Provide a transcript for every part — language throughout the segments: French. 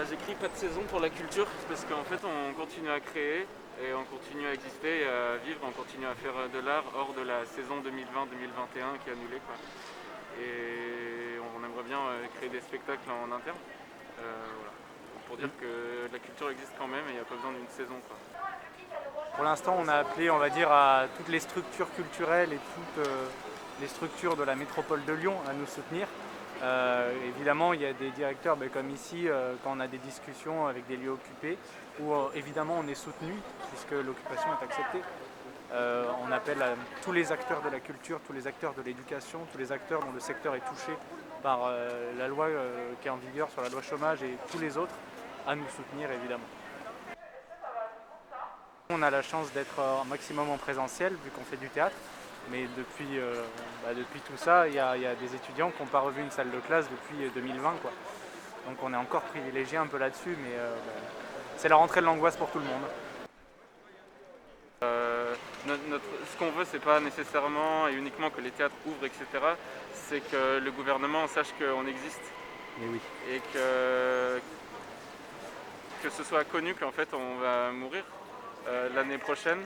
J'écris pas de saison pour la culture parce qu'en fait on continue à créer et on continue à exister et à vivre, on continue à faire de l'art hors de la saison 2020-2021 qui est annulée quoi. Et on aimerait bien créer des spectacles en interne. Voilà. Pour dire que la culture existe quand même et il n'y a pas besoin d'une saison quoi. Pour l'instant, on a appelé, on va dire, à toutes les structures culturelles et toutes les structures de la métropole de Lyon à nous soutenir. Évidemment, il y a des directeurs, comme ici, quand on a des discussions avec des lieux occupés, où évidemment on est soutenu, puisque l'occupation est acceptée. On appelle à tous les acteurs de la culture, tous les acteurs de l'éducation, tous les acteurs dont le secteur est touché par la loi qui est en vigueur sur la loi chômage et tous les autres à nous soutenir évidemment. On a la chance d'être un maximum en présentiel vu qu'on fait du théâtre, mais depuis tout ça, il y a des étudiants qui n'ont pas revu une salle de classe depuis 2020 quoi. Donc on est encore privilégié un peu là-dessus, mais c'est la rentrée de l'angoisse pour tout le monde. Ce qu'on veut, c'est pas nécessairement et uniquement que les théâtres ouvrent, etc. C'est que le gouvernement sache qu'on existe. Mais oui. Et que ce soit connu qu'en fait on va mourir l'année prochaine.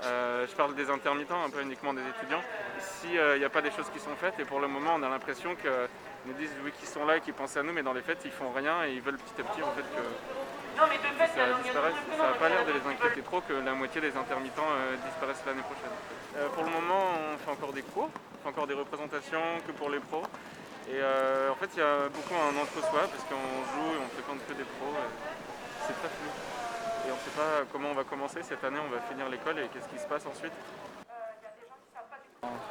Je parle des intermittents, un peu uniquement des étudiants. S'il n'y a pas des choses qui sont faites, et pour le moment on a l'impression qu'ils nous disent oui qu'ils sont là et qu'ils pensent à nous, mais dans les faits ils font rien et ils veulent petit à petit en fait que ça disparaisse. Ça n'a pas l'air de les inquiéter trop que la moitié des intermittents disparaissent l'année prochaine. Pour le moment on fait encore des cours, on fait encore des représentations que pour les pros. Et en fait il y a beaucoup un entre-soi parce qu'on joue et on fréquente que des pros. C'est très flou. Et on ne sait pas comment on va commencer cette année, on va finir l'école et qu'est-ce qui se passe ensuite.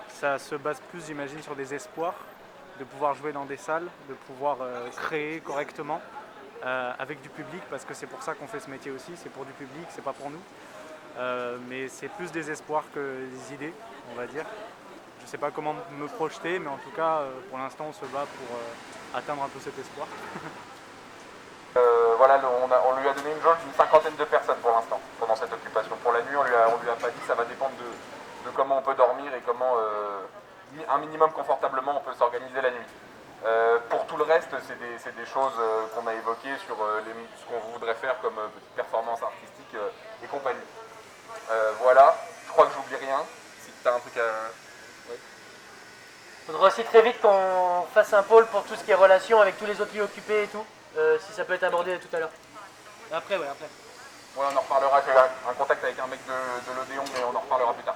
Ça se base plus, j'imagine, sur des espoirs, de pouvoir jouer dans des salles, de pouvoir créer correctement avec du public, parce que c'est pour ça qu'on fait ce métier aussi, c'est pour du public, c'est pas pour nous. Mais c'est plus des espoirs que des idées, on va dire. Je ne sais pas comment me projeter, mais en tout cas, pour l'instant, on se bat pour atteindre un peu cet espoir. Voilà, on lui a donné une jauge d'une 50aine de personnes pour l'instant, pendant cette occupation. Pour la nuit, on lui a pas dit, ça va dépendre de comment on peut dormir et comment, un minimum confortablement, on peut s'organiser la nuit. Pour tout le reste, c'est des choses qu'on a évoquées sur ce qu'on voudrait faire comme petite performance artistique et compagnie. Voilà, je crois que j'oublie rien. Si tu as un truc à... Oui. Il faudra aussi très vite qu'on fasse un pôle pour tout ce qui est relation avec tous les autres lieux occupés et tout, si ça peut être abordé tout à l'heure. Après, ouais, après. Ouais, on en reparlera, j'ai un contact avec un mec de l'Odéon, mais on en reparlera plus tard.